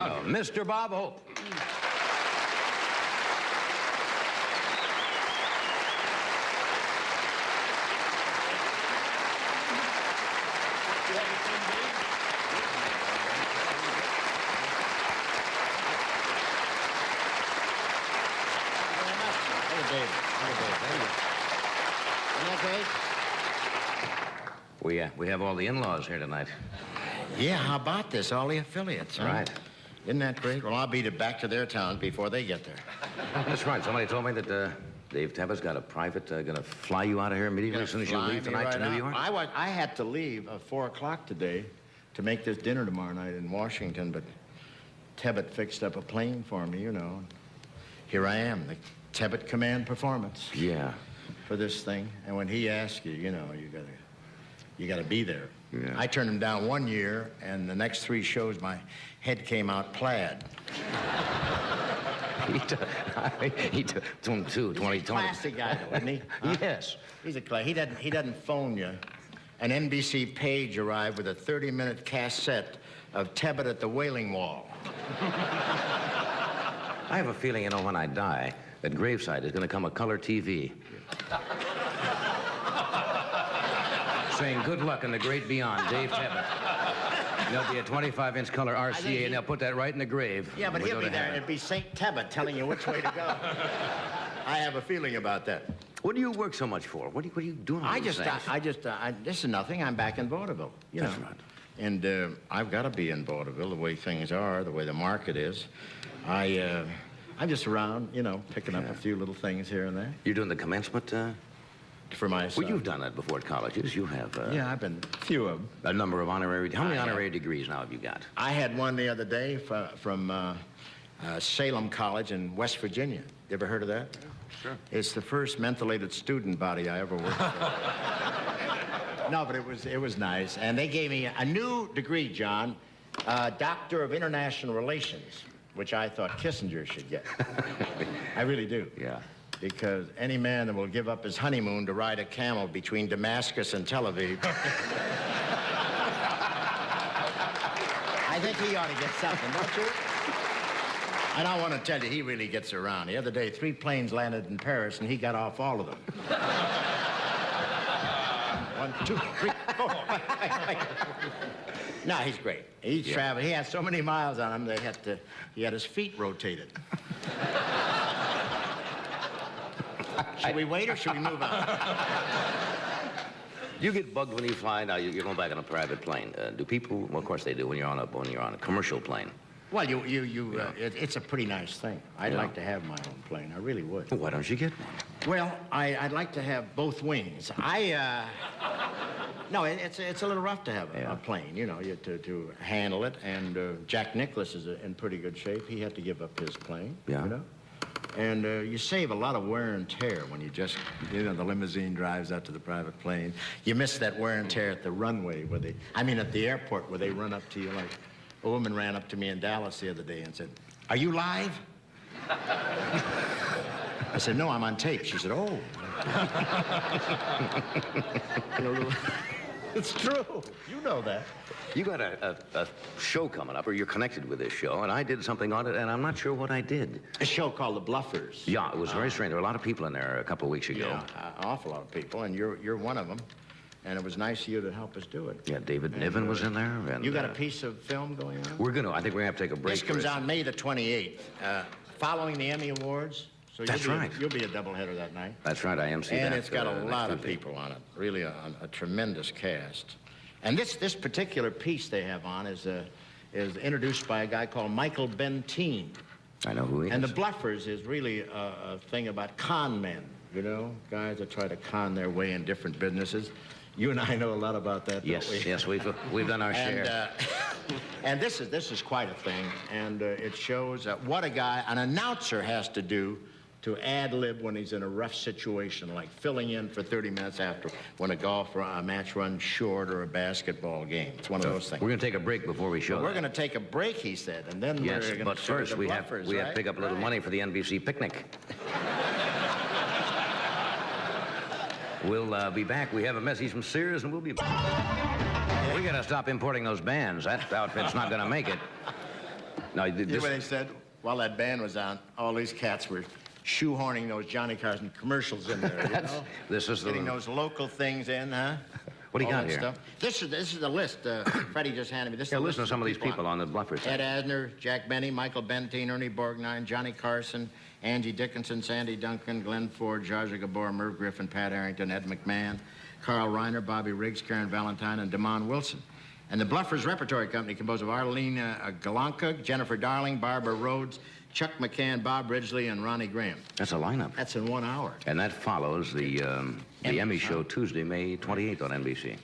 Oh, Mr. Bob Hope. We have all the in-laws here tonight. Yeah, how about this? All the affiliates, huh? Right. Isn't that great? Well, I'll beat it back to their town before they get there. That's right. Somebody told me that Dave Tebbett's got a private, going to fly you out of here immediately as soon as you leave tonight to New York. I had to leave at 4 o'clock today to make this dinner tomorrow night in Washington, but Tebbett fixed up a plane for me, you know. Here I am, the Tebbett Command Performance. Yeah. For this thing. And when he asks you, you know, you gotta be there. Yeah. I turned him down 1 year, and the next 3 shows, my head came out plaid. He took 20. Classy guy, though, isn't he? Huh? Yes. He's a class. He doesn't phone you. An NBC page arrived with a 30-minute cassette of Tebbett at the Wailing Wall. I have a feeling, you know, when I die, that graveside is going to come a color TV. Saying good luck in the great beyond, Dave Tebbett. There'll be a 25-inch color RCA, and they'll put that right in the grave. Yeah, but he'll be there. It'd be St. Tebbett telling you which way to go. I have a feeling about that. What do you work so much for? What are you doing? This is nothing. I'm back in vaudeville. That's right. And I've got to be in vaudeville the way things are, the way the market is. I'm just around, you know, picking up a few little things here and there. You're doing the commencement? For my son. Well, you've done that before at colleges. You have... yeah, I've been a few of them. A number of honorary... How many honorary degrees now have you got? I had one the other day from Salem College in West Virginia. You ever heard of that? Sure. It's the first mentholated student body I ever worked for. No, but it was nice. And they gave me a new degree, John, Doctor of International Relations, which I thought Kissinger should get. I really do. Yeah. Because any man that will give up his honeymoon to ride a camel between Damascus and Tel Aviv... I think he ought to get something, don't you? And I want to tell you, he really gets around. The other day, 3 planes landed in Paris, and he got off all of them. 1, 2, 3, 4, 5. No, he's great. He's traveled. He has so many miles on him, he had his feet rotated. Should we wait or should we move on? You get bugged when you fly. Now you're going back on a private plane. Do people? Well, of course they do when you're on a commercial plane. Well, it's a pretty nice thing. I'd like to have my own plane. I really would. Well, why don't you get one? Well, I'd like to have both wings. No, it's a little rough to have a plane, you know, to handle it. And Jack Nicklaus is in pretty good shape. He had to give up his plane. Yeah. You know? And you save a lot of wear and tear when you just, you know, the limousine drives out to the private plane. You miss that wear and tear at the runway at the airport where they run up to you like, a woman ran up to me in Dallas the other day and said, "Are you live?" I said, "No, I'm on tape." She said, "Oh." It's true. You know that. You got a show coming up, or you're connected with this show, and I did something on it, and I'm not sure what I did. A show called The Bluffers. Yeah, it was very strange. There were a lot of people in there a couple of weeks ago. Yeah, an awful lot of people, and you're one of them. And it was nice of you to help us do it. Yeah, David Niven was in there. And, you got a piece of film going on? I think we're going to have to take a break. This comes out May the 28th, following the Emmy Awards. So That's right. You'll be a doubleheader that night. That's right, I am seeing that. And it's got a lot of people on it, really a tremendous cast. And this particular piece they have on is introduced by a guy called Michael Bentine. I know who he is. And The Bluffers is really a thing about con men, you know, guys that try to con their way in different businesses. You and I know a lot about that, yes, don't we? Yes, we've done our share. And this is quite a thing, and it shows what an announcer has to do to ad-lib when he's in a rough situation, like filling in for 30 minutes after when a match runs short or a basketball game. It's one of those things. We're going to take a break before we show We're going to take a break, he said, and then yes, we're going to but first we have to pick up a little money for the NBC picnic. We'll be back. We have a message from Sears, and we'll be back. We got to stop importing those bands. That outfit's not going to make it. Now, You know what they said? While that band was on, all these cats were shoehorning those Johnny Carson commercials in there, you know? This is Getting those local things in, huh? What do you All got that here? Stuff. This is the list Freddie just handed me. This is Yeah, the listen list to some of these people on on the Bluffers. Ed Asner, Jack Benny, Michael Bentine, Ernie Borgnine, Johnny Carson, Angie Dickinson, Sandy Duncan, Glenn Ford, Zsa Zsa Gabor, Merv Griffin, Pat Arrington, Ed McMahon, Carl Reiner, Bobby Riggs, Karen Valentine, and Damon Wilson. And the Bluffers Repertory Company, composed of Arlene Galanka, Jennifer Darling, Barbara Rhodes, Chuck McCann, Bob Ridgely, and Ronnie Graham. That's a lineup. That's in 1 hour. And that follows the Emmy show Tuesday, May 28th on NBC.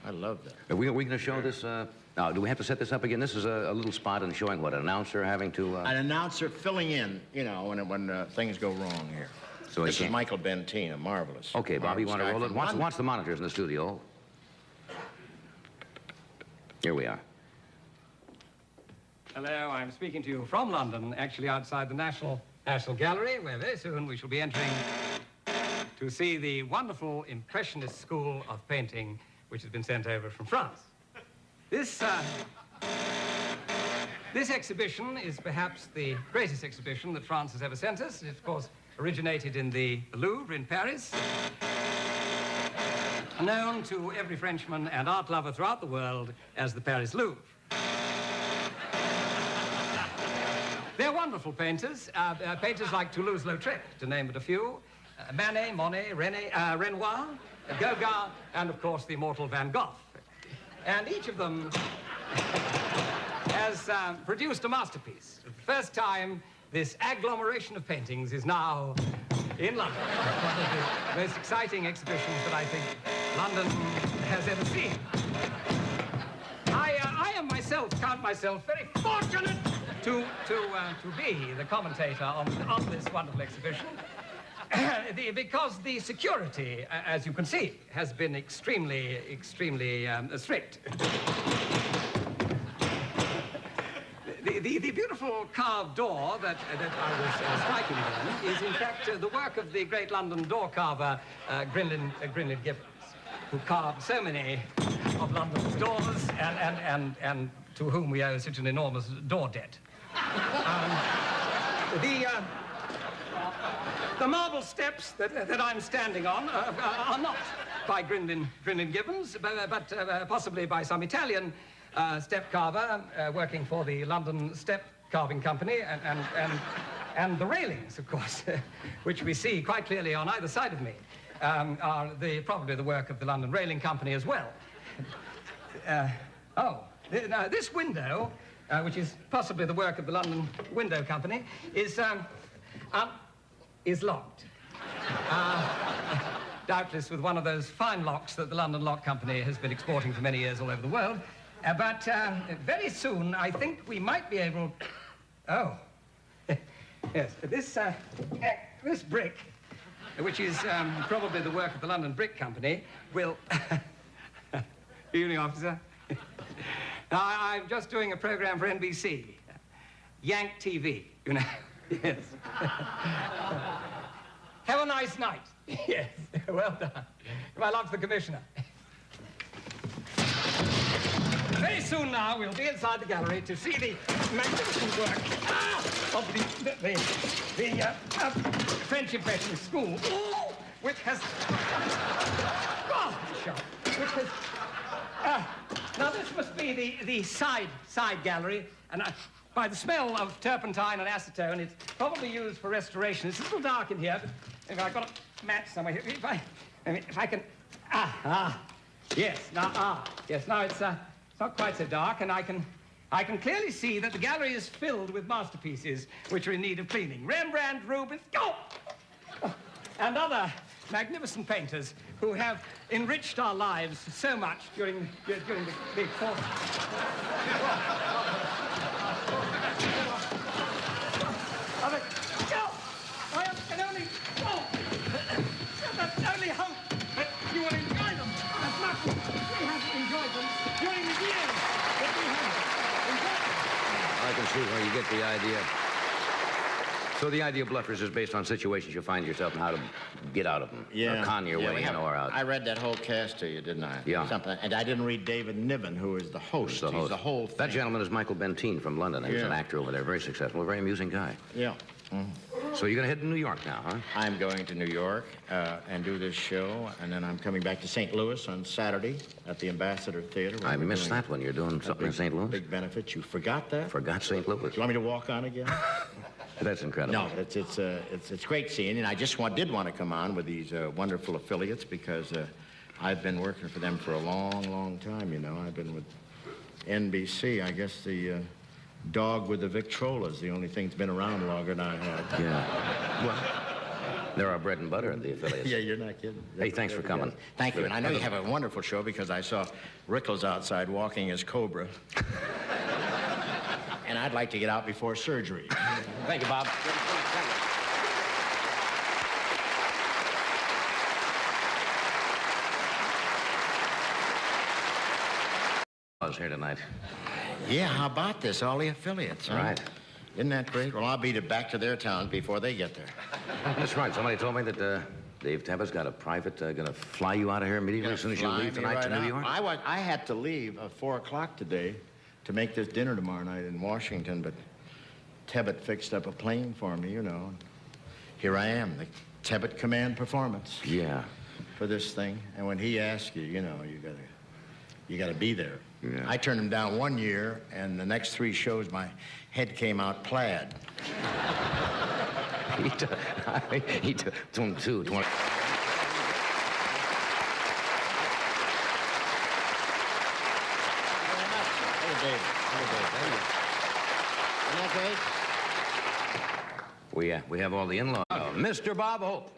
I love that. Are we going to show this? Now, do we have to set this up again? This is a little spot in showing what? An announcer having to... An announcer filling in, you know, when things go wrong here. So this is Michael Bentine, a marvelous. Okay, Bobby, you want to roll it? Watch the monitors in the studio. Here we are. Hello, I'm speaking to you from London, actually outside the National Gallery, where very soon we shall be entering to see the wonderful Impressionist school of painting which has been sent over from France. This exhibition is perhaps the greatest exhibition that France has ever sent us. It, of course, originated in the Louvre in Paris, known to every Frenchman and art lover throughout the world as the Paris Louvre. They're wonderful painters, painters like Toulouse-Lautrec, to name but a few, Manet, Monet, Renoir, Gauguin, and of course the immortal Van Gogh. And each of them has produced a masterpiece. For the first time, this agglomeration of paintings is now in London. One of the most exciting exhibitions that I think London has ever seen. I am myself, count myself very fortunate to be the commentator on this wonderful exhibition. Because the security, as you can see, has been extremely strict. The beautiful carved door that I was striking then is, in fact, the work of the great London door carver, Grinlin Gibbons, who carved so many of London's doors and to whom we owe such an enormous door debt. The marble steps that I'm standing on are not by Grinlin Gibbons, but possibly by some Italian step carver working for the London Step Carving Company, and the railings, of course, which we see quite clearly on either side of me, are probably the work of the London Railing Company as well. Now this window, which is possibly the work of the London Window Company, is locked. Doubtless with one of those fine locks that the London Lock Company has been exporting for many years all over the world. But very soon, I think we might be able... Oh. Yes, this brick, which is probably the work of the London Brick Company, will... Evening, officer. I'm just doing a program for NBC. Yank TV, you know. Yes. Have a nice night. Yes, well done. My love to the commissioner. Very soon now, we'll be inside the gallery to see the magnificent work of the French Impressionist school, which has... which has... now, this must be the side gallery, and by the smell of turpentine and acetone, it's probably used for restoration. It's a little dark in here, but if I've got a match somewhere here, if I can... Yes, now, yes, now it's not quite so dark, and I can clearly see that the gallery is filled with masterpieces which are in need of cleaning. Rembrandt, Rubens, and other magnificent painters who have enriched our lives so much during the course. I only hope that you will enjoy them as much as we have enjoyed them during the years that we have enjoyed them. I can see where you get the idea. So the idea of bluffers is based on situations you find yourself and how to get out of them. Yeah. Or con your way in or out. I read that whole cast to you, didn't I? Yeah. Something, and I didn't read David Niven, who is the host. He's the host. the whole thing. That gentleman is Michael Benteen from London. He was an actor over there, very successful, a very amusing guy. Yeah. So you're going to head to New York now, huh? I'm going to New York and do this show, and then I'm coming back to St. Louis on Saturday at the Ambassador Theater. I missed that one. You're doing something in St. Louis? Big benefit. You forgot that? Forgot St. Louis. Do you want me to walk on again? That's incredible. No, it's great seeing, and I just did want to come on with these wonderful affiliates because I've been working for them for a long, long time. You know, I've been with NBC. I guess the dog with the Victrola is the only thing that's been around longer than I have. Yeah. Well, they're our bread and butter in the affiliates. Yeah, you're not kidding. Hey, thanks for coming. Thank you, and I know you have a wonderful show because I saw Rickles outside walking his Cobra. And I'd like to get out before surgery. Thank you, Bob. I was here tonight. Yeah, how about this? All the affiliates, huh? Right. Isn't that great? Well, I'll beat it back to their town before they get there. That's right. Somebody told me that Dave Tebbett's got a private, going to fly you out of here immediately as soon as you leave tonight to New York. I had to leave at 4 o'clock today to make this dinner tomorrow night in Washington, but Tebbett fixed up a plane for me, you know. Here I am, the Tebbett Command Performance. Yeah. For this thing. And when he asks you, you know, you gotta be there. Yeah. I turned him down 1 year, and the next 3 shows, my head came out plaid. he took him 20. We have all the in-laws. Mr. Bob Hope.